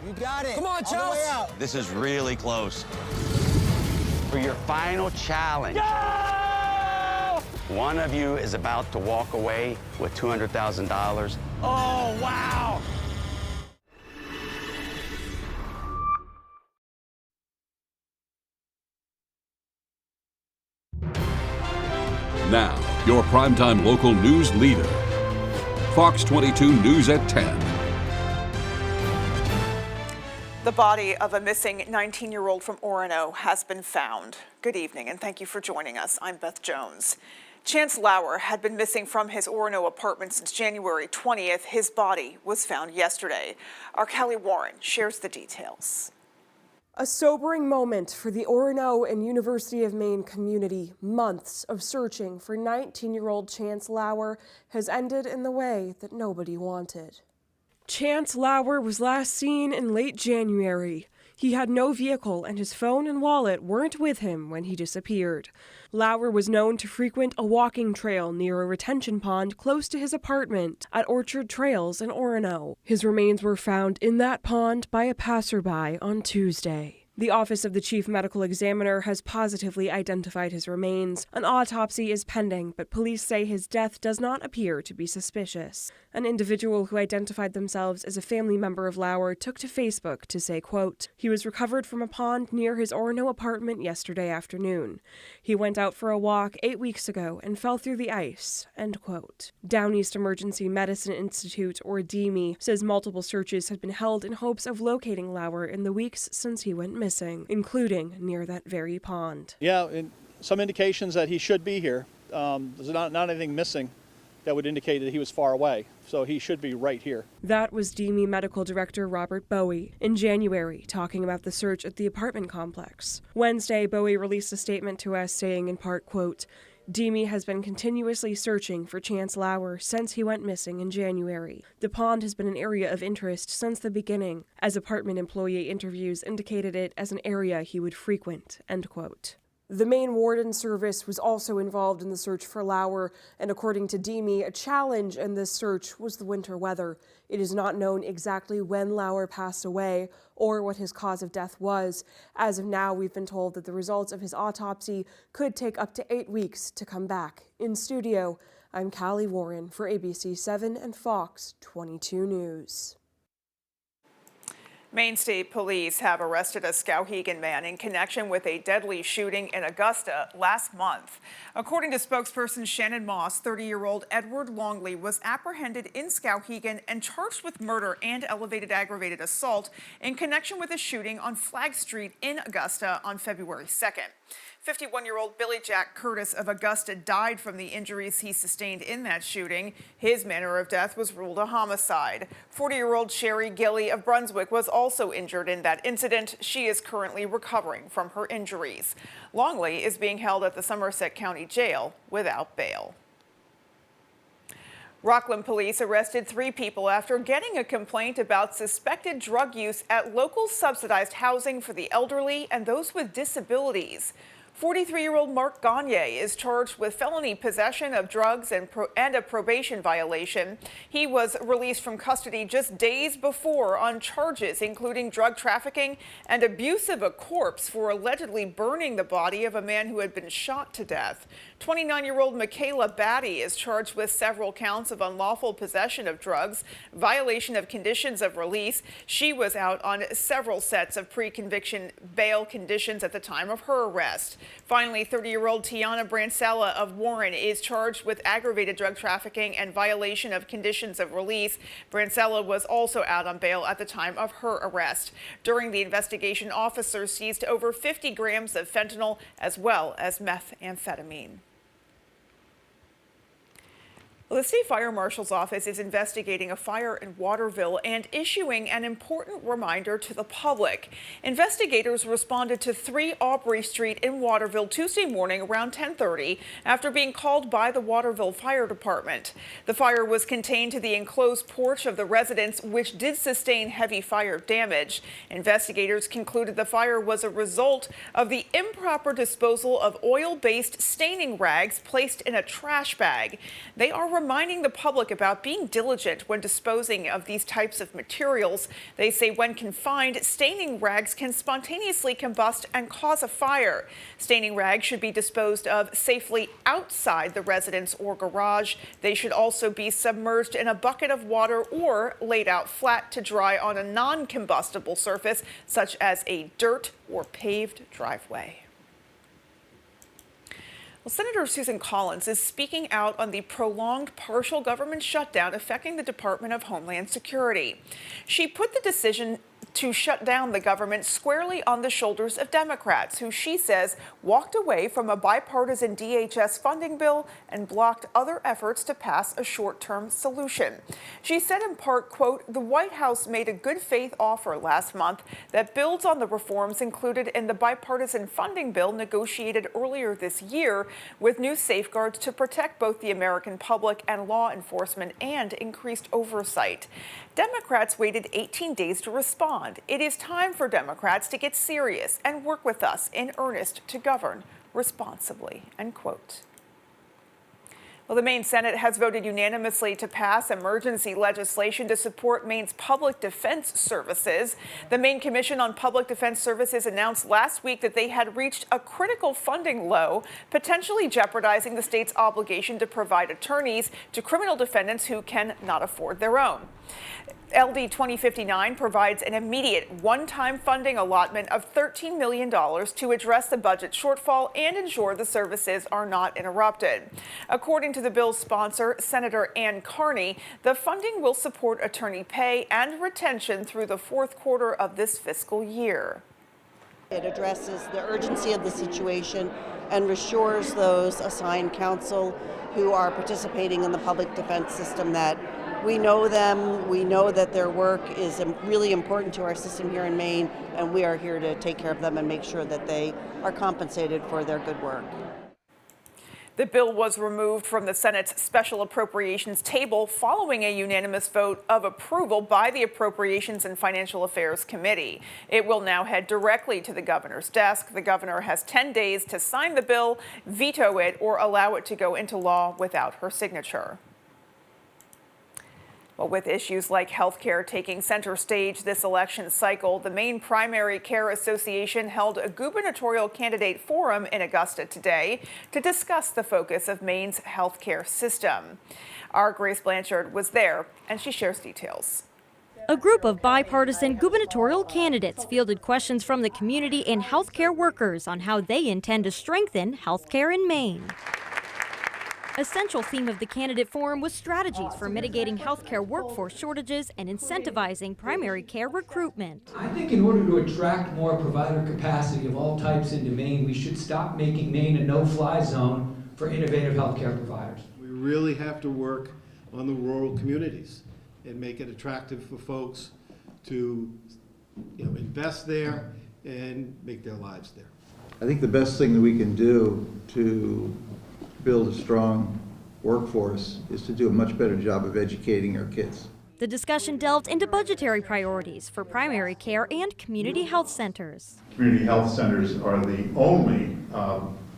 You got it. Come on, All the way Chelsea. out. This is really close. For your final challenge, one of you is about to walk away with $200,000. Oh, wow! Now, your primetime local news leader. Fox 22 News at 10. The body of a missing 19-year-old from Orono has been found. Good evening, and thank you for joining us. I'm Beth Jones. Chance Lauer had been missing from his Orono apartment since January 20th. His body was found yesterday. Our Kelly Warren shares the details. A sobering moment for the Orono and University of Maine community. Months of searching for 19-year-old Chance Lauer has ended in the way that nobody wanted. Chance Lauer was last seen in late January. He had no vehicle and his phone and wallet weren't with him when he disappeared. Lauer was known to frequent a walking trail near a retention pond close to his apartment at Orchard Trails in Orono. His remains were found in that pond by a passerby on Tuesday. The Office of the Chief Medical Examiner has positively identified his remains. An autopsy is pending, but police say his death does not appear to be suspicious. An individual who identified themselves as a family member of Lauer took to Facebook to say, quote, "He was recovered from a pond near his Orono apartment yesterday afternoon. He went out for a walk 8 weeks ago and fell through the ice," end quote. Down East Emergency Medicine Institute, or DEME, says multiple searches had been held in hopes of locating Lauer in the weeks since he went missing, including near that very pond. Yeah, and some indications that he should be here. There's not anything missing that would indicate that he was far away, so he should be right here. That was DEME Medical Director Robert Bowie in January, talking about the search at the apartment complex. Wednesday, Bowie released a statement to us saying in part, quote, "DEME has been continuously searching for Chance Lauer since he went missing in January. The pond has been an area of interest since the beginning, as apartment employee interviews indicated it as an area he would frequent," end quote. The Maine Warden Service was also involved in the search for Lauer, and according to DEME, a challenge in this search was the winter weather. It is not known exactly when Lauer passed away or what his cause of death was. As of now, we've been told that the results of his autopsy could take up to 8 weeks to come back. In studio, I'm Callie Warren for ABC 7 and Fox 22 News. Maine State Police have arrested a Skowhegan man in connection with a deadly shooting in Augusta last month. According to spokesperson Shannon Moss, 30-year-old Edward Longley was apprehended in Skowhegan and charged with murder and elevated aggravated assault in connection with a shooting on Flag Street in Augusta on February 2nd. 51-year-old Billy Jack Curtis of Augusta died from the injuries he sustained in that shooting. His manner of death was ruled a homicide. 40-year-old Sherry Gilly of Brunswick was also injured in that incident. She is currently recovering from her injuries. Longley is being held at the Somerset County Jail without bail. Rockland police arrested 3 people after getting a complaint about suspected drug use at local subsidized housing for the elderly and those with disabilities. 43-year-old Mark Gagne is charged with felony possession of drugs and a probation violation. He was released from custody just days before on charges including drug trafficking and abuse of a corpse for allegedly burning the body of a man who had been shot to death. 29-year-old Michaela Batty is charged with several counts of unlawful possession of drugs, violation of conditions of release. She was out on several sets of pre-conviction bail conditions at the time of her arrest. Finally, 30-year-old Tiana Brancella of Warren is charged with aggravated drug trafficking and violation of conditions of release. Brancella was also out on bail at the time of her arrest. During the investigation, officers seized over 50 grams of fentanyl as well as methamphetamine. Well, the State Fire Marshal's office is investigating a fire in Waterville and issuing an important reminder to the public. Investigators responded to 3 Aubrey Street in Waterville Tuesday morning around 10:30 after being called by the Waterville Fire Department. The fire was contained to the enclosed porch of the residence, which did sustain heavy fire damage. Investigators concluded the fire was a result of the improper disposal of oil-based staining rags placed in a trash bag. They are reminding the public about being diligent when disposing of these types of materials. They say when confined, staining rags can spontaneously combust and cause a fire. Staining rags should be disposed of safely outside the residence or garage. They should also be submerged in a bucket of water or laid out flat to dry on a non-combustible surface, such as a dirt or paved driveway. Well, Senator Susan Collins is speaking out on the prolonged partial government shutdown affecting the Department of Homeland Security. She put the decision to shut down the government squarely on the shoulders of Democrats, who she says walked away from a bipartisan DHS funding bill and blocked other efforts to pass a short-term solution. She said in part, quote, "The White House made a good faith offer last month that builds on the reforms included in the bipartisan funding bill negotiated earlier this year, with new safeguards to protect both the American public and law enforcement and increased oversight." Democrats waited 18 days to respond. It is time for Democrats to get serious and work with us in earnest to govern responsibly, end quote. Well, the Maine Senate has voted unanimously to pass emergency legislation to support Maine's public defense services. The Maine Commission on Public Defense Services announced last week that they had reached a critical funding low, potentially jeopardizing the state's obligation to provide attorneys to criminal defendants who can not afford their own. LD 2059 provides an immediate one-time funding allotment of $13 million to address the budget shortfall and ensure the services are not interrupted. According to the bill's sponsor, Senator Ann Carney, the funding will support attorney pay and retention through the fourth quarter of this fiscal year. It addresses the urgency of the situation and reassures those assigned counsel who are participating in the public defense system that we know them, we know that their work is really important to our system here in Maine, and we are here to take care of them and make sure that they are compensated for their good work. The bill was removed from the Senate's Special Appropriations table following a unanimous vote of approval by the Appropriations and Financial Affairs Committee. It will now head directly to the governor's desk. The governor has 10 days to sign the bill, veto it, or allow it to go into law without her signature. Well, with issues like health care taking center stage this election cycle, the Maine Primary Care Association held a gubernatorial candidate forum in Augusta today to discuss the focus of Maine's health care system. Our Grace Blanchard was there, and she shares details. A group of bipartisan gubernatorial candidates fielded questions from the community and healthcare workers on how they intend to strengthen healthcare in Maine. A central theme of the candidate forum was strategies for mitigating healthcare workforce shortages and incentivizing primary care recruitment. I think in order to attract more provider capacity of all types into Maine, we should stop making Maine a no-fly zone for innovative healthcare providers. We really have to work on the rural communities and make it attractive for folks to invest there and make their lives there. I think the best thing that we can do to build a strong workforce is to do a much better job of educating our kids. The discussion delved into budgetary priorities for primary care and community health centers. Community health centers are the only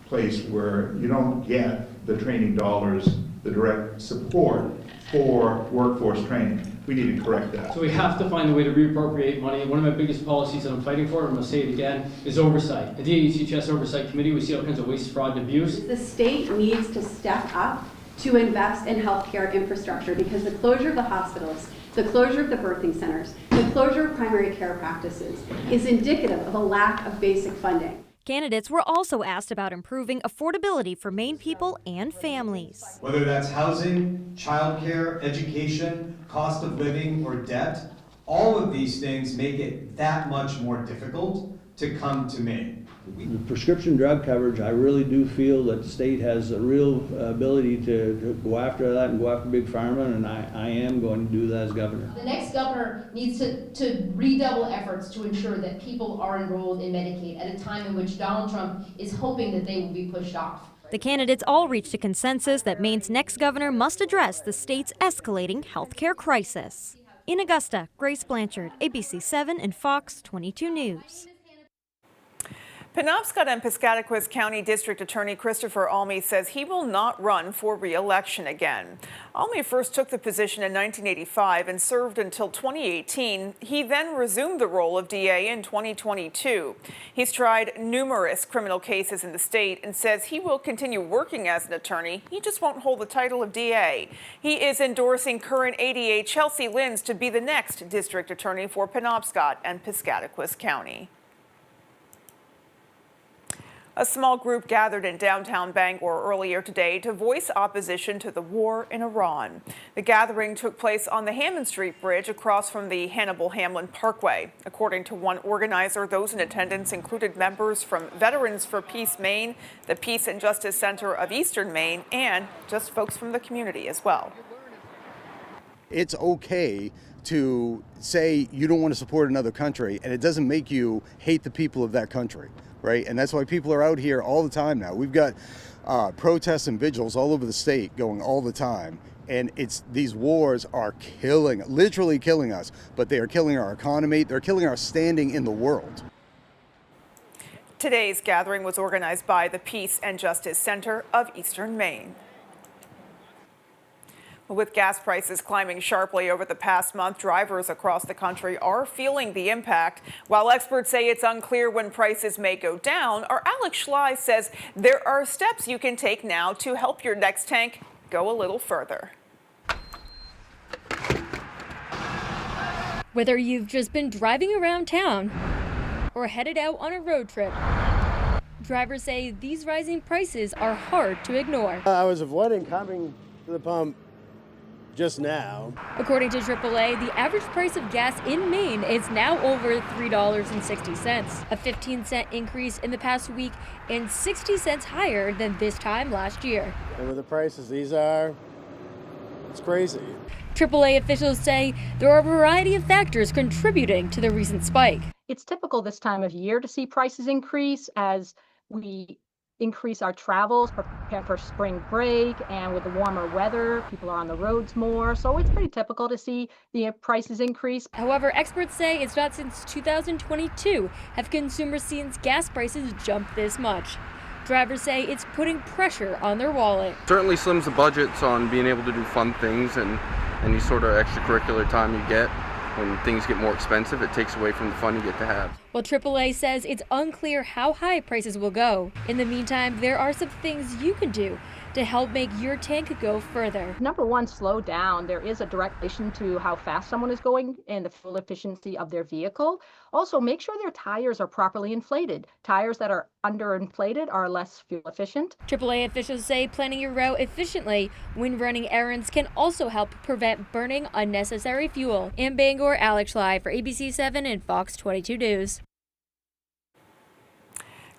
place where you don't get the training dollars, the direct support for workforce training. We need to correct that. So we have to find a way to reappropriate money. One of my biggest policies that I'm fighting for, I'm going to say it again, is oversight. The DHHS Oversight Committee, we see all kinds of waste, fraud, and abuse. The state needs to step up to invest in healthcare infrastructure because the closure of the hospitals, the closure of the birthing centers, the closure of primary care practices is indicative of a lack of basic funding. Candidates were also asked about improving affordability for Maine people and families. Whether that's housing, childcare, education, cost of living, or debt, all of these things make it that much more difficult to come to Maine. The prescription drug coverage, I really do feel that the state has a real ability to go after that and go after Big Pharma, and I am going to do that as governor. The next governor needs to redouble efforts to ensure that people are enrolled in Medicaid at a time in which Donald Trump is hoping that they will be pushed off. The candidates all reached a consensus that Maine's next governor must address the state's escalating healthcare crisis. In Augusta, Grace Blanchard, ABC 7 and Fox 22 News. Penobscot and Piscataquis County District Attorney Christopher Almy says he will not run for re-election again. Almy first took the position in 1985 and served until 2018. He then resumed the role of DA in 2022. He's tried numerous criminal cases in the state and says he will continue working as an attorney. He just won't hold the title of DA. He is endorsing current ADA Chelsea Lins to be the next district attorney for Penobscot and Piscataquis County. A small group gathered in downtown Bangor earlier today to voice opposition to the war in Iran. The gathering took place on the Hammond Street Bridge across from the Hannibal Hamlin Parkway. According to one organizer, those in attendance included members from Veterans for Peace Maine, the Peace and Justice Center of Eastern Maine, and just folks from the community as well. It's okay to say you don't want to support another country, and it doesn't make you hate the people of that country. Right, and that's why people are out here all the time now. We've got protests and vigils all over the state going all the time, and these wars are literally killing us, but they are killing our economy. They're killing our standing in the world. Today's gathering was organized by the Peace and Justice Center of Eastern Maine. With gas prices climbing sharply over the past month, drivers across the country are feeling the impact. While experts say it's unclear when prices may go down, our Alex Schley says there are steps you can take now to help your next tank go a little further. Whether you've just been driving around town or headed out on a road trip, drivers say these rising prices are hard to ignore. I was avoiding coming to the pump just now. According to AAA, the average price of gas in Maine is now over $3.60, a 15-cent increase in the past week and 60 cents higher than this time last year. And with the prices these are, it's crazy. AAA officials say there are a variety of factors contributing to the recent spike. It's typical this time of year to see prices increase as we increase our travels, prepare for spring break, and with the warmer weather, people are on the roads more, so it's pretty typical to see the prices increase. However, experts say it's not since 2022 have consumers seen gas prices jump this much. Drivers say it's putting pressure on their wallet. Certainly slims the budgets on being able to do fun things and any sort of extracurricular time you get. When things get more expensive, it takes away from the fun you get to have. Well, AAA says it's unclear how high prices will go. In the meantime, there are some things you can do to help make your tank go further. Number one, slow down. There is a direct relation to how fast someone is going and the fuel efficiency of their vehicle. Also, make sure their tires are properly inflated. Tires that are underinflated are less fuel efficient. AAA officials say planning your route efficiently when running errands can also help prevent burning unnecessary fuel. In Bangor, Alex Schley for ABC 7 and Fox 22 News.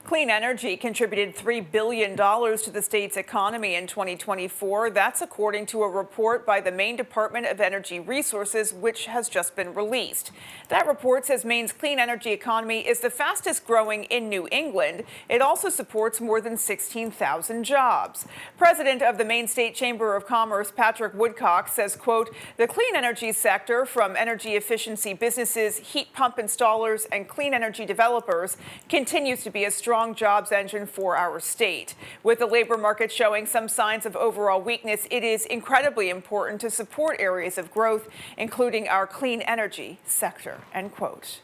Clean energy contributed $3 billion to the state's economy in 2024. That's according to a report by the Maine Department of Energy Resources, which has just been released. That report says Maine's clean energy economy is the fastest growing in New England. It also supports more than 16,000 jobs. President of the Maine State Chamber of Commerce, Patrick Woodcock, says, quote, the clean energy sector, from energy efficiency businesses, heat pump installers, and clean energy developers, continues to be a strong jobs engine for our state. With the labor market showing some signs of overall weakness, it is incredibly important to support areas of growth, including our clean energy sector, end quote.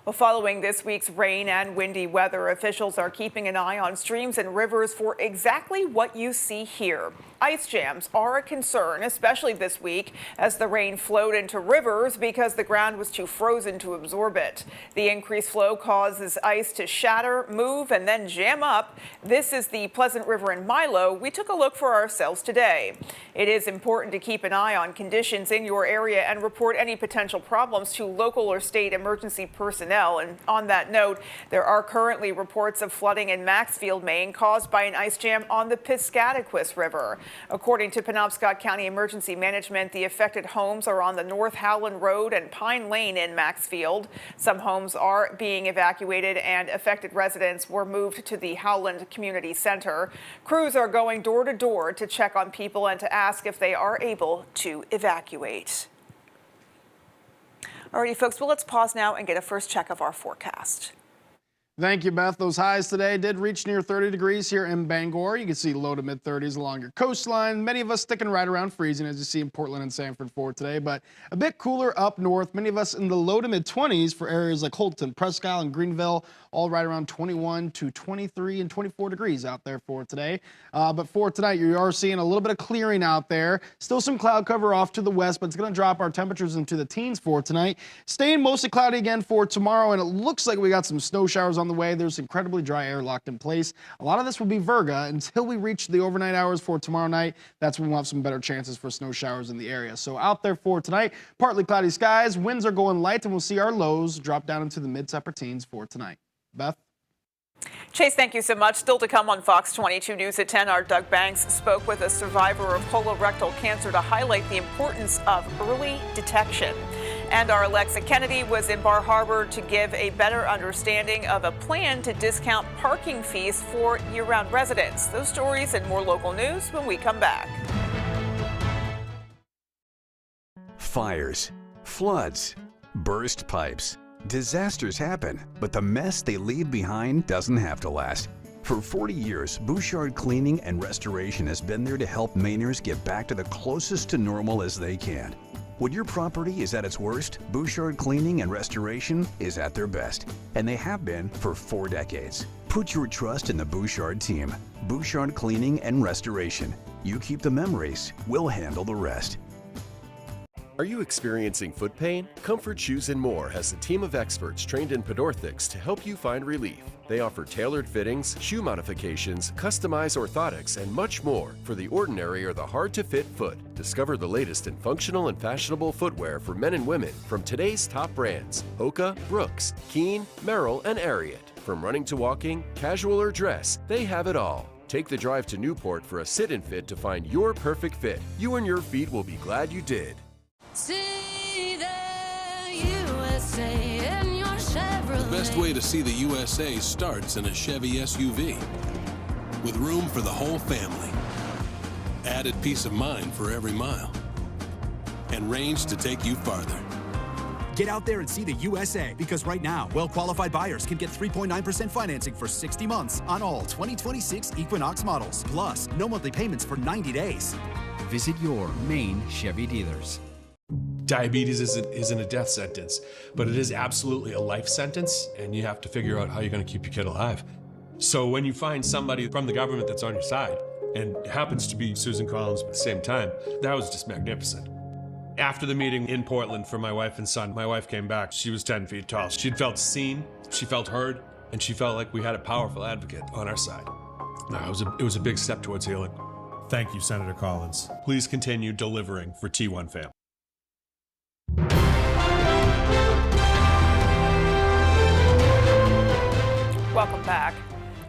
Well, following this week's rain and windy weather, officials are keeping an eye on streams and rivers for exactly what you see here. Ice jams are a concern, especially this week, as the rain flowed into rivers because the ground was too frozen to absorb it. The increased flow causes ice to shatter, move, and then jam up. This is the Pleasant River in Milo. We took a look for ourselves today. It is important to keep an eye on conditions in your area and report any potential problems to local or state emergency personnel. And on that note, there are currently reports of flooding in Maxfield, Maine, caused by an ice jam on the Piscataquis River. According to Penobscot County Emergency Management, the affected homes are on the North Howland Road and Pine Lane in Maxfield. Some homes are being evacuated and affected residents were moved to the Howland Community Center. Crews are going door to door to check on people and to ask if they are able to evacuate. Alrighty, folks, well, let's pause now and get a first check of our forecast. Thank you, Beth. Those highs today did reach near 30 degrees here in Bangor. You can see low to mid 30s along your coastline. Many of us sticking right around freezing, as you see in Portland and Sanford for today, but a bit cooler up north. Many of us in the low to mid 20s for areas like Holton, Presque Isle, and Greenville, all right around 21 to 23 and 24 degrees out there for today. But for tonight, you are seeing a little bit of clearing out there. Still some cloud cover off to the west, but it's going to drop our temperatures into the teens for tonight. Staying mostly cloudy again for tomorrow, and it looks like we got some snow showers on the way. There's incredibly dry air locked in place. A lot of this will be virga until we reach the overnight hours for tomorrow night. That's when we'll have some better chances for snow showers in the area. So out there for tonight, partly cloudy skies, winds are going light, and we'll see our lows drop down into the mid to upper teens for tonight. Beth? Chase, thank you so much. Still to come on Fox 22 News at 10, our Doug Banks spoke with a survivor of colorectal cancer to highlight the importance of early detection. And our Alexa Kennedy was in Bar Harbor to give a better understanding of a plan to discount parking fees for year-round residents. Those stories and more local news when we come back. Fires, floods, burst pipes. Disasters happen, but the mess they leave behind doesn't have to last. For 40 years, Bouchard Cleaning and Restoration has been there to help Mainers get back to the closest to normal as they can. When your property is at its worst, Bouchard Cleaning and Restoration is at their best, and they have been for 4 decades. Put your trust in the Bouchard team. Bouchard Cleaning and Restoration. You keep the memories, we'll handle the rest. Are you experiencing foot pain? Comfort Shoes & More has a team of experts trained in podorthics to help you find relief. They offer tailored fittings, shoe modifications, customized orthotics, and much more for the ordinary or the hard-to-fit foot. Discover the latest in functional and fashionable footwear for men and women from today's top brands: Hoka, Brooks, Keen, Merrell, and Ariat. From running to walking, casual or dress, they have it all. Take the drive to Newport for a sit-and fit to find your perfect fit. You and your feet will be glad you did. See the USA in your Chevrolet. The best way to see the USA starts in a Chevy SUV with room for the whole family, added peace of mind for every mile, and range to take you farther. Get out there and see the USA, because right now, well-qualified buyers can get 3.9% financing for 60 months on all 2026 Equinox models. Plus, no monthly payments for 90 days. Visit your Maine Chevy dealers. Diabetes isn't a death sentence, but it is absolutely a life sentence, and you have to figure out how you're going to keep your kid alive. So when you find somebody from the government that's on your side, and it happens to be Susan Collins at the same time, that was just magnificent. After the meeting in Portland for my wife and son, my wife came back. She was 10 feet tall. She'd felt seen, she felt heard, and she felt like we had a powerful advocate on our side. It was a big step towards healing. Thank you, Senator Collins. Please continue delivering for T1 Fam. Welcome back.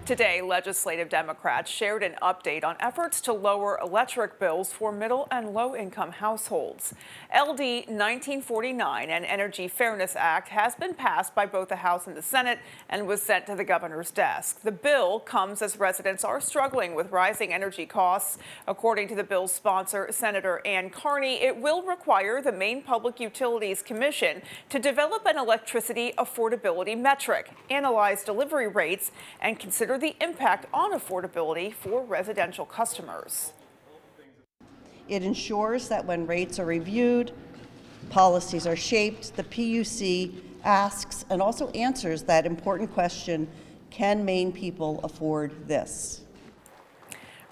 Today, legislative Democrats shared an update on efforts to lower electric bills for middle and low-income households. LD 1949, an Energy Fairness Act, has been passed by both the House and the Senate and was sent to the governor's desk. The bill comes as residents are struggling with rising energy costs. According to the bill's sponsor, Senator Ann Carney, it will require the Maine Public Utilities Commission to develop an electricity affordability metric, analyze delivery rates, and consider the impact on affordability for residential customers. It ensures that when rates are reviewed, policies are shaped, the PUC asks and also answers that important question: can Maine people afford this?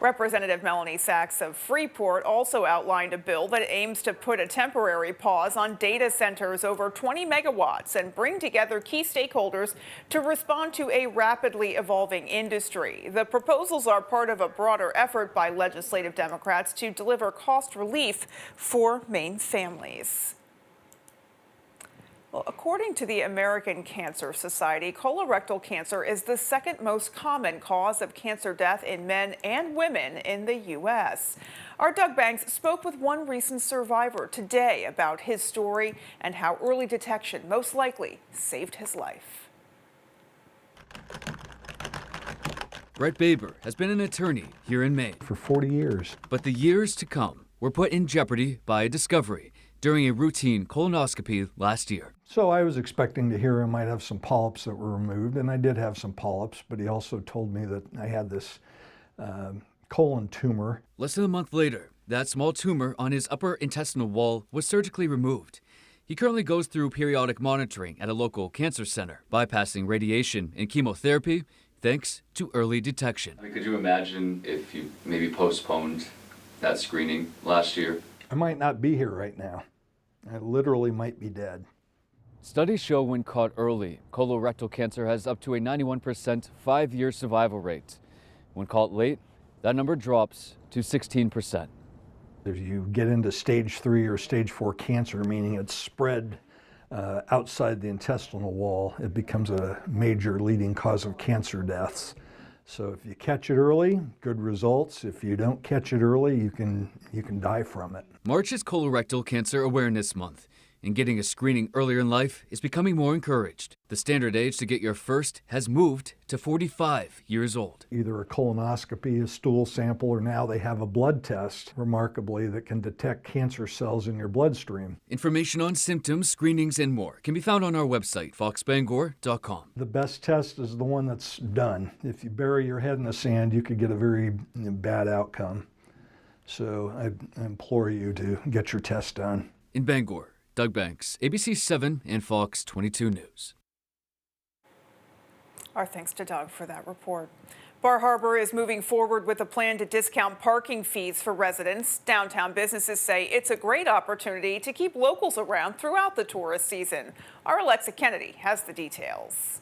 Representative Melanie Sachs of Freeport also outlined a bill that aims to put a temporary pause on data centers over 20 megawatts and bring together key stakeholders to respond to a rapidly evolving industry. The proposals are part of a broader effort by legislative Democrats to deliver cost relief for Maine families. Well, according to the American Cancer Society, colorectal cancer is the second most common cause of cancer death in men and women in the U.S. Our Doug Banks spoke with one recent survivor today about his story and how early detection most likely saved his life. Brett Baber has been an attorney here in Maine for 40 years. But the years to come were put in jeopardy by a discovery during a routine colonoscopy last year. So I was expecting to hear I might have some polyps that were removed, and I did have some polyps, but he also told me that I had this colon tumor. Less than a month later, that small tumor on his upper intestinal wall was surgically removed. He currently goes through periodic monitoring at a local cancer center, bypassing radiation and chemotherapy thanks to early detection. Could you imagine if you maybe postponed that screening last year? I might not be here right now. I literally might be dead. Studies show when caught early, colorectal cancer has up to a 91% 5-year survival rate. When caught late, that number drops to 16%. If you get into stage 3 or stage 4 cancer, meaning it's spread outside the intestinal wall, it becomes a major leading cause of cancer deaths. So if you catch it early, good results. If you don't catch it early, you can die from it. March is Colorectal Cancer Awareness Month, and getting a screening earlier in life is becoming more encouraged. The standard age to get your first has moved to 45 years old. Either a colonoscopy, a stool sample, or now they have a blood test, remarkably, that can detect cancer cells in your bloodstream. Information on symptoms, screenings, and more can be found on our website, foxbangor.com. The best test is the one that's done. If you bury your head in the sand, you could get a very bad outcome. So I implore you to get your test done. In Bangor, Doug Banks, ABC 7 and Fox 22 News. Our thanks to Doug for that report. Bar Harbor is moving forward with a plan to discount parking fees for residents. Downtown businesses say it's a great opportunity to keep locals around throughout the tourist season. Our Alexa Kennedy has the details.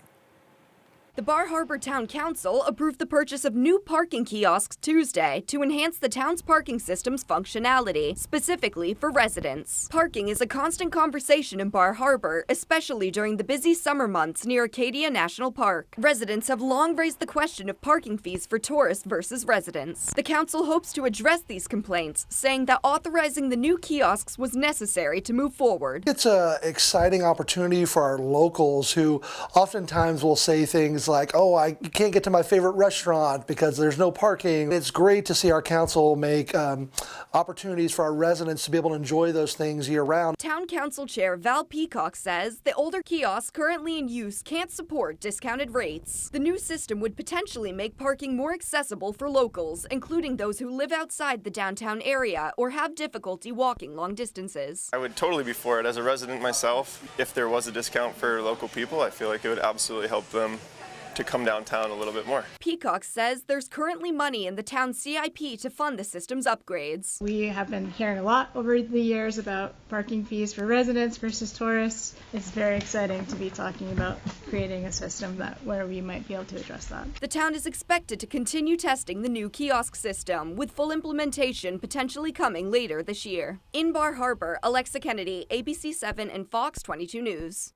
The Bar Harbor Town Council approved the purchase of new parking kiosks Tuesday to enhance the town's parking system's functionality, specifically for residents. Parking is a constant conversation in Bar Harbor, especially during the busy summer months near Acadia National Park. Residents have long raised the question of parking fees for tourists versus residents. The council hopes to address these complaints, saying that authorizing the new kiosks was necessary to move forward. It's an exciting opportunity for our locals who oftentimes will say things like, oh, I can't get to my favorite restaurant because there's no parking. It's great to see our council make opportunities for our residents to be able to enjoy those things year round. Town Council Chair Val Peacock says the older kiosks currently in use can't support discounted rates. The new system would potentially make parking more accessible for locals, including those who live outside the downtown area or have difficulty walking long distances. I would totally be for it. As a resident myself, if there was a discount for local people, I feel like it would absolutely help them to come downtown a little bit more. Peacock says there's currently money in the town's CIP to fund the system's upgrades. We have been hearing a lot over the years about parking fees for residents versus tourists. It's very exciting to be talking about creating a system where we might be able to address that. The town is expected to continue testing the new kiosk system, with full implementation potentially coming later this year. In Bar Harbor, Alexa Kennedy, ABC 7 and Fox 22 News.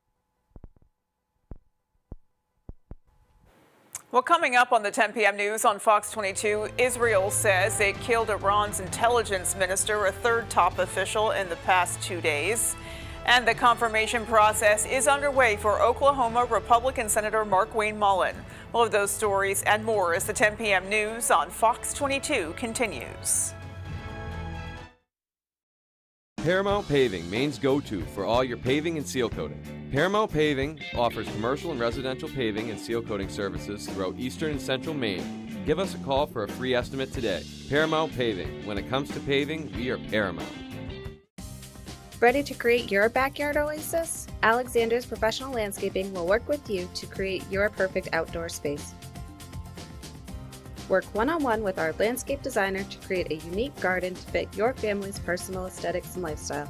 Well, coming up on the 10 p.m. news on Fox 22, Israel says it killed Iran's intelligence minister, a third top official, in the past 2 days. And the confirmation process is underway for Oklahoma Republican Senator Markwayne Mullin. All of those stories and more as the 10 p.m. news on Fox 22 continues. Paramount Paving, Maine's go-to for all your paving and seal coating. Paramount Paving offers commercial and residential paving and seal coating services throughout eastern and central Maine. Give us a call for a free estimate today. Paramount Paving. When it comes to paving, we are Paramount. Ready to create your backyard oasis? Alexander's Professional Landscaping will work with you to create your perfect outdoor space. Work one-on-one with our landscape designer to create a unique garden to fit your family's personal aesthetics and lifestyle.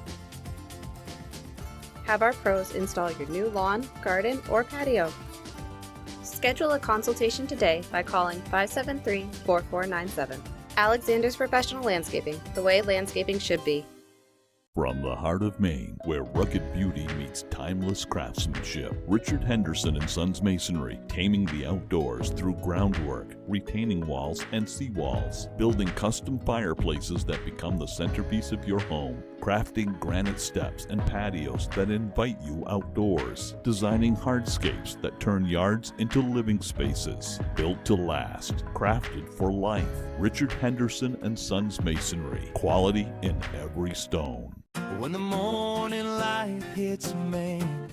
Have our pros install your new lawn, garden, or patio. Schedule a consultation today by calling 573-4497. Alexander's Professional Landscaping, the way landscaping should be. From the heart of Maine, where rugged beauty meets timeless craftsmanship, Richard Henderson & Sons Masonry, taming the outdoors through groundwork, retaining walls and seawalls, building custom fireplaces that become the centerpiece of your home, crafting granite steps and patios that invite you outdoors, designing hardscapes that turn yards into living spaces, built to last, crafted for life. Richard Henderson & Sons Masonry, quality in every stone. when the morning light hits Maine.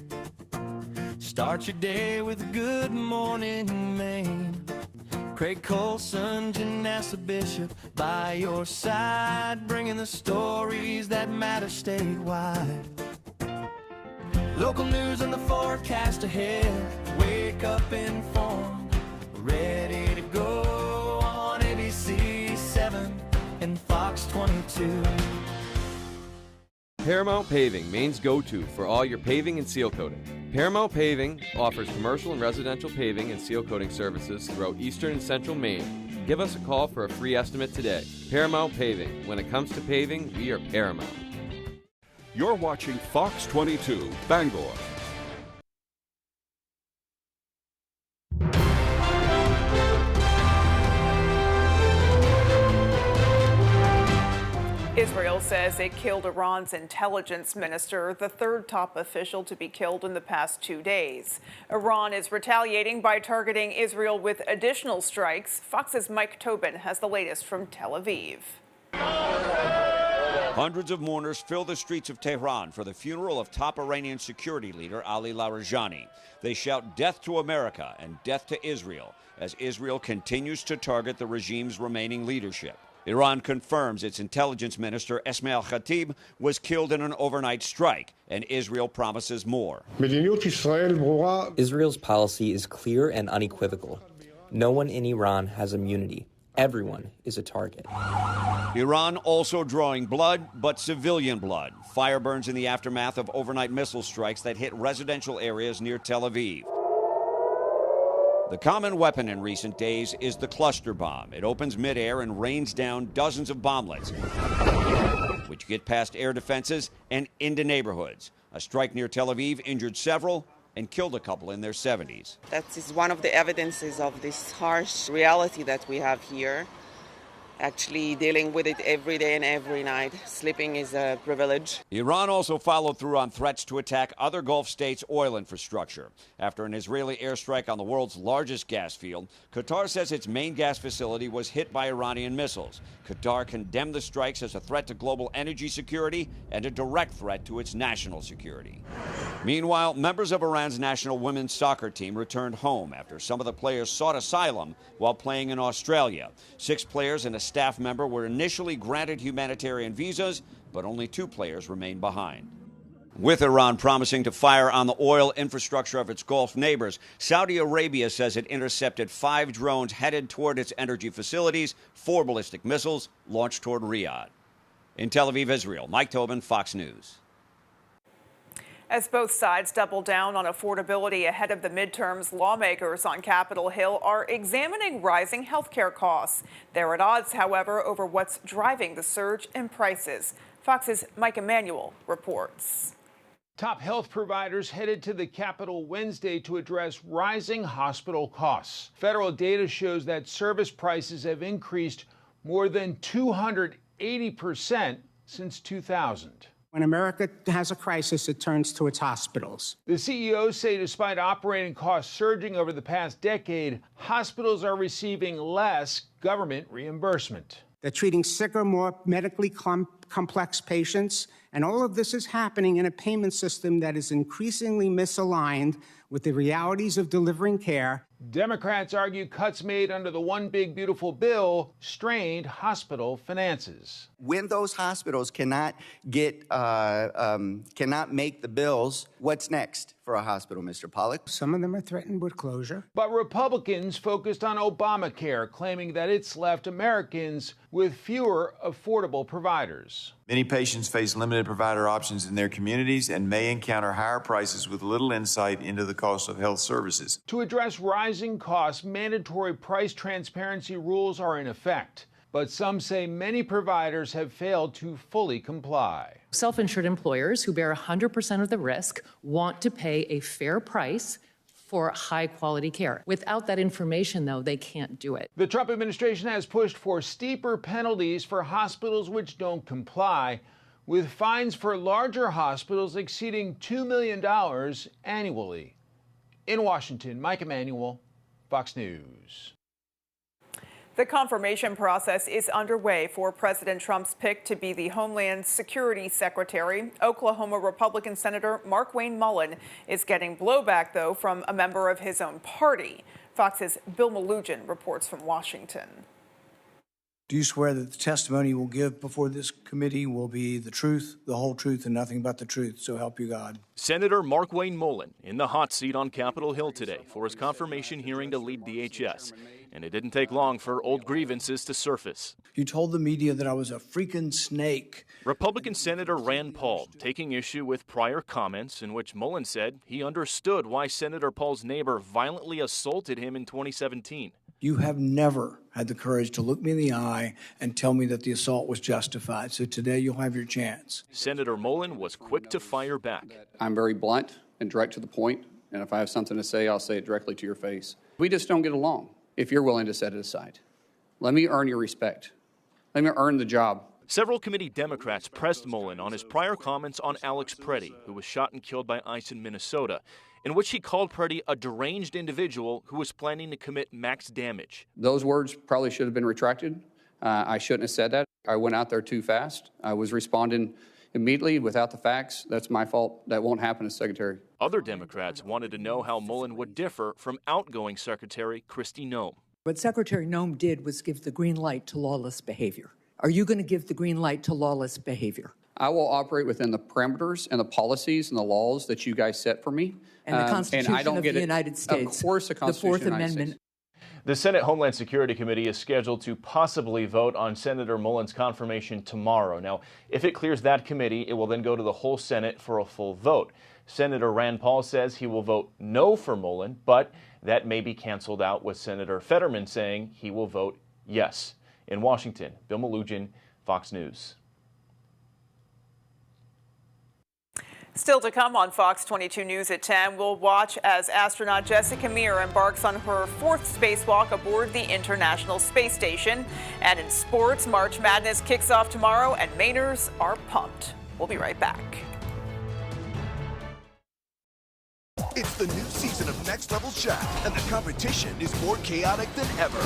Start your day with Good Morning Maine. Craig Colson, Janessa Bishop by your side, bringing the stories that matter statewide. Local news and the forecast ahead. Wake up informed, ready to go on ABC 7 and Fox 22. Paramount Paving, Maine's go-to for all your paving and seal coating. Paramount Paving offers commercial and residential paving and seal coating services throughout eastern and central Maine. Give us a call for a free estimate today. Paramount Paving. When it comes to paving, we are Paramount. You're watching Fox 22, Bangor. Israel says it killed Iran's intelligence minister, the third top official to be killed in the past 2 days. Iran is retaliating by targeting Israel with additional strikes. Fox's Mike Tobin has the latest from Tel Aviv. Hundreds of mourners fill the streets of Tehran for the funeral of top Iranian security leader Ali Larijani. They shout death to America and death to Israel as Israel continues to target the regime's remaining leadership. Iran confirms its intelligence minister, Esmail Khatib, was killed in an overnight strike, and Israel promises more. Israel's policy is clear and unequivocal. No one in Iran has immunity. Everyone is a target. Iran also drawing blood, but civilian blood. Fire burns in the aftermath of overnight missile strikes that hit residential areas near Tel Aviv. The common weapon in recent days is the cluster bomb. It opens midair and rains down dozens of bomblets, which get past air defenses and into neighborhoods. A strike near Tel Aviv injured several and killed a couple in their 70s. That is one of the evidences of this harsh reality that we have here. Actually dealing with it every day and every night. Sleeping is a privilege. Iran also followed through on threats to attack other Gulf states' oil infrastructure. After an Israeli airstrike on the world's largest gas field, Qatar says its main gas facility was hit by Iranian missiles. Qatar condemned the strikes as a threat to global energy security and a direct threat to its national security. Meanwhile, members of Iran's national women's soccer team returned home after some of the players sought asylum while playing in Australia. 6 players and a staff member were initially granted humanitarian visas, but only 2 players remain behind. With Iran promising to fire on the oil infrastructure of its Gulf neighbors, Saudi Arabia says it intercepted 5 drones headed toward its energy facilities, 4 ballistic missiles launched toward Riyadh. In Tel Aviv, Israel, Mike Tobin, Fox News. As both sides double down on affordability ahead of the midterms, lawmakers on Capitol Hill are examining rising health care costs. They're at odds, however, over what's driving the surge in prices. Fox's Mike Emanuel reports. Top health providers headed to the Capitol Wednesday to address rising hospital costs. Federal data shows that service prices have increased more than 280% since 2000. When America has a crisis, it turns to its hospitals. The CEOs say despite operating costs surging over the past decade, hospitals are receiving less government reimbursement. They're treating sicker, more medically complex patients, and all of this is happening in a payment system that is increasingly misaligned with the realities of delivering care. Democrats argue cuts made under the One Big Beautiful Bill strained hospital finances. When those hospitals cannot make the bills, what's next for a hospital, Mr. Pollack? Some of them are threatened with closure. But Republicans focused on Obamacare, claiming that it's left Americans with fewer affordable providers. Many patients face limited provider options in their communities and may encounter higher prices with little insight into the cost of health services. To address rising costs, mandatory price transparency rules are in effect. But some say many providers have failed to fully comply. Self-insured employers who bear 100% of the risk want to pay a fair price for high-quality care. Without that information, though, they can't do it. The Trump administration has pushed for steeper penalties for hospitals which don't comply, with fines for larger hospitals exceeding $2 million annually. In Washington, Mike Emanuel, Fox News. The confirmation process is underway for President Trump's pick to be the Homeland Security Secretary. Oklahoma Republican Senator Markwayne Mullin is getting blowback, though, from a member of his own party. Fox's Bill Malugin reports from Washington. Do you swear that the testimony you will give before this committee will be the truth, the whole truth, and nothing but the truth? So help you God. Senator Markwayne Mullin in the hot seat on Capitol Hill today for his confirmation hearing to lead DHS. And it didn't take long for old grievances to surface. You told the media that I was a freaking snake. Republican Senator Rand Paul taking issue with prior comments in which Mullin said he understood why Senator Paul's neighbor violently assaulted him in 2017. You have never had the courage to look me in the eye and tell me that the assault was justified. So today you'll have your chance. Senator Mullin was quick to fire back. I'm very blunt and direct to the point, and if I have something to say, I'll say it directly to your face. We just don't get along if you're willing to set it aside. Let me earn your respect. Let me earn the job. Several committee Democrats pressed Mullin on his prior comments on Alex Preddy, who was shot and killed by ICE in Minnesota, in which he called Preddy a deranged individual who was planning to commit max damage. Those words probably should have been retracted. I shouldn't have said that. I went out there too fast. I was responding immediately without the facts. That's my fault. That won't happen as Secretary. Other Democrats wanted to know how Mullin would differ from outgoing Secretary Kristi Noem. What Secretary Noem did was give the green light to lawless behavior. Are you going to give the green light to lawless behavior? I will operate within the parameters and the policies and the laws that you guys set for me. And the Constitution and I don't of get the it. United States. Of course, the Constitution Fourth of the United Amendment. States. The Senate Homeland Security Committee is scheduled to possibly vote on Senator Mullin's confirmation tomorrow. Now, if it clears that committee, it will then go to the whole Senate for a full vote. Senator Rand Paul says he will vote no for Mullin, but that may be canceled out with Senator Fetterman saying he will vote yes. In Washington, Bill Malugin, Fox News. Still to come on Fox 22 News at 10, we'll watch as astronaut Jessica Meir embarks on her 4th spacewalk aboard the International Space Station. And in sports, March Madness kicks off tomorrow, and Mainers are pumped. We'll be right back. It's the new season of Next Level Shaft, and the competition is more chaotic than ever.